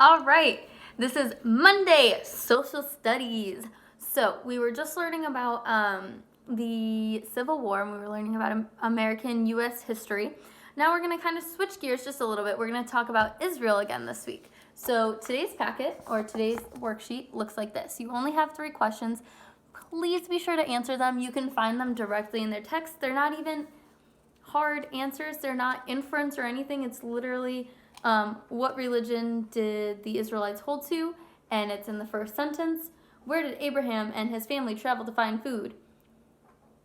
All right, this is Monday, social studies. So we were just learning about the Civil War, and we were learning about American U.S. history. Now we're going to kind of switch gears just a little bit. We're going to talk about Israel again this week. So today's packet, or today's worksheet, looks like this. You only have 3 questions. Please be sure to answer them. You can find them directly in their text. They're not even hard answers. They're not inference or anything. It's literally what religion did the Israelites hold to? And it's in the first sentence. Where did Abraham and his family travel to find food?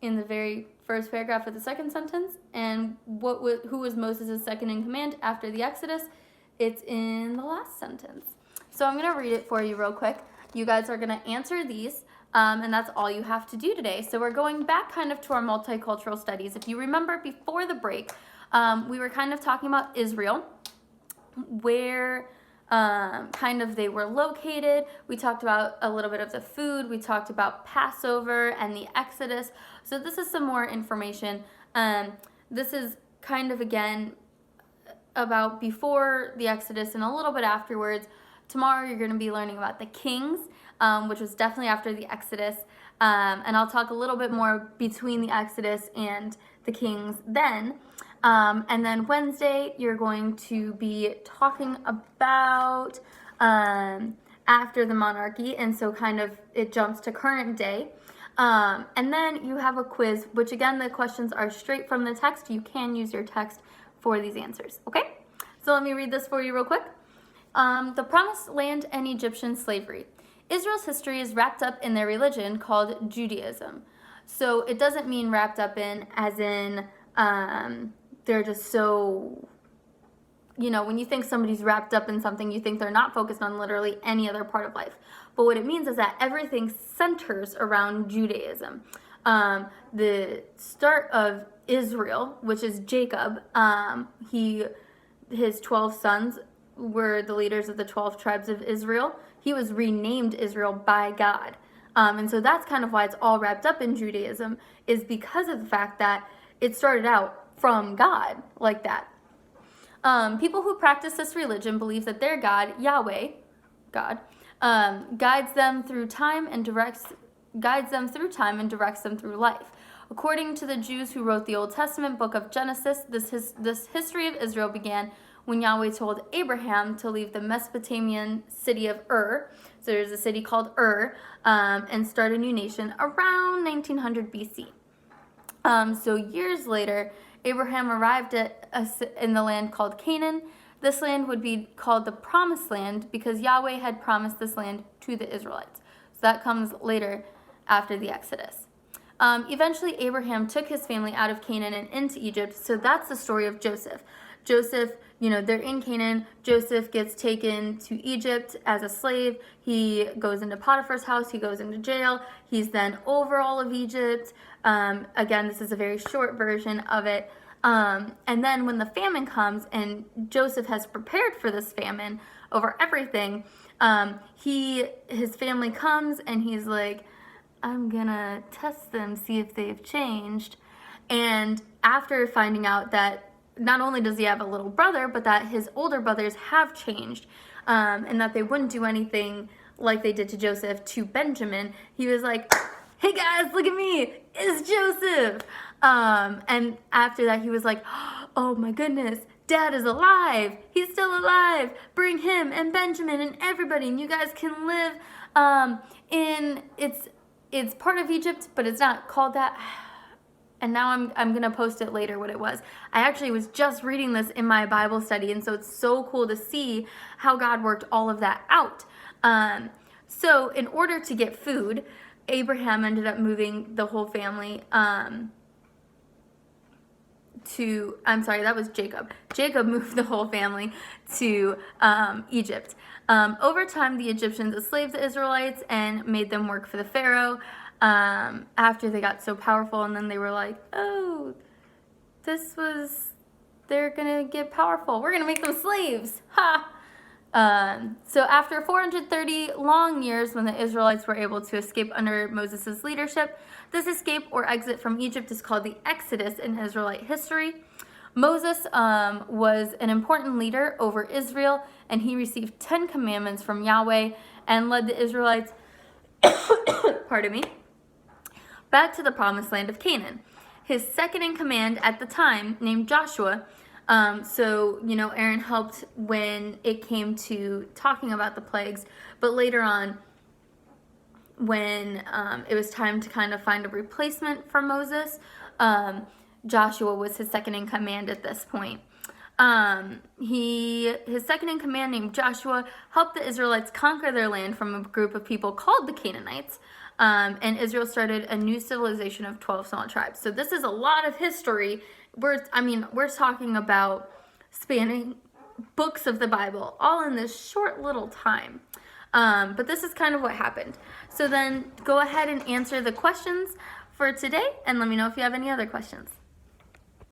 In the very first paragraph of the second sentence. And who was Moses' second in command after the Exodus? It's in the last sentence. So I'm going to read it for you real quick. You guys are going to answer these. And that's all you have to do today. So we're going back kind of to our multicultural studies. If you remember before the break, we were kind of talking about Israel, where kind of they were located. We talked about a little bit of the food. We talked about Passover and the Exodus. So this is some more information. This is kind of, again, about before the Exodus and a little bit afterwards. Tomorrow you're going to be learning about the kings, which was definitely after the Exodus. And I'll talk a little bit more between the Exodus and the kings then. And then Wednesday, you're going to be talking about after the monarchy. And so kind of it jumps to current day. And then you have a quiz, which again, the questions are straight from the text. You can use your text for these answers. Okay? So let me read this for you real quick. The Promised Land and Egyptian slavery. Israel's history is wrapped up in their religion called Judaism. So it doesn't mean wrapped up in as in they're just so, when you think somebody's wrapped up in something, you think they're not focused on literally any other part of life. But what it means is that everything centers around Judaism. The start of Israel, which is Jacob, his 12 sons were the leaders of the 12 tribes of Israel. He was renamed Israel by God. And so that's kind of why it's all wrapped up in Judaism, is because of the fact that it started out from God like that. People who practice this religion believe that their God, Yahweh, God, guides them through time and directs them through life. According to the Jews who wrote the Old Testament book of Genesis, this history of Israel began when Yahweh told Abraham to leave the Mesopotamian city of Ur, so there's a city called Ur, and start a new nation around 1900 BC. So years later, Abraham arrived in the land called Canaan. This land would be called the Promised Land because Yahweh had promised this land to the Israelites. So that comes later after the Exodus. Eventually, Abraham took his family out of Canaan and into Egypt. So that's the story of Joseph. Joseph, they're in Canaan. Joseph gets taken to Egypt as a slave. He goes into Potiphar's house. He goes into jail. He's then over all of Egypt. Again, this is a very short version of it. And then when the famine comes and Joseph has prepared for this famine over everything, his family comes and he's like, I'm gonna test them, see if they've changed. And after finding out that not only does he have a little brother, but that his older brothers have changed, and that they wouldn't do anything like they did to Joseph to Benjamin, he was like, hey guys, look at me, it's Joseph. And after that, he was like, oh my goodness, Dad is alive. He's still alive. Bring him and Benjamin and everybody, and you guys can live it's part of Egypt, but it's not called that. And now I'm going to post it later what it was. I actually was just reading this in my Bible study, and so it's so cool to see how God worked all of that out. So in order to get food, Abraham ended up moving the whole family that was Jacob. Jacob moved the whole family to Egypt. Over time, the Egyptians enslaved the Israelites and made them work for the Pharaoh after they got so powerful. And then they were like, oh, they're going to get powerful. We're going to make them slaves. Ha! So after 430 long years, when the Israelites were able to escape under Moses' leadership, this escape or exit from Egypt is called the Exodus in Israelite history. Moses was an important leader over Israel, and he received 10 commandments from Yahweh and led the Israelites, pardon me, back to the promised land of Canaan. His second in command at the time, named Joshua, Aaron helped when it came to talking about the plagues, but later on, when it was time to kind of find a replacement for Moses, Joshua was his second in command at this point. His second in command, named Joshua, helped the Israelites conquer their land from a group of people called the Canaanites, and Israel started a new civilization of 12 small tribes. So this is a lot of history. We're talking about spanning books of the Bible, all in this short little time. But this is kind of what happened. So then go ahead and answer the questions for today, and let me know if you have any other questions.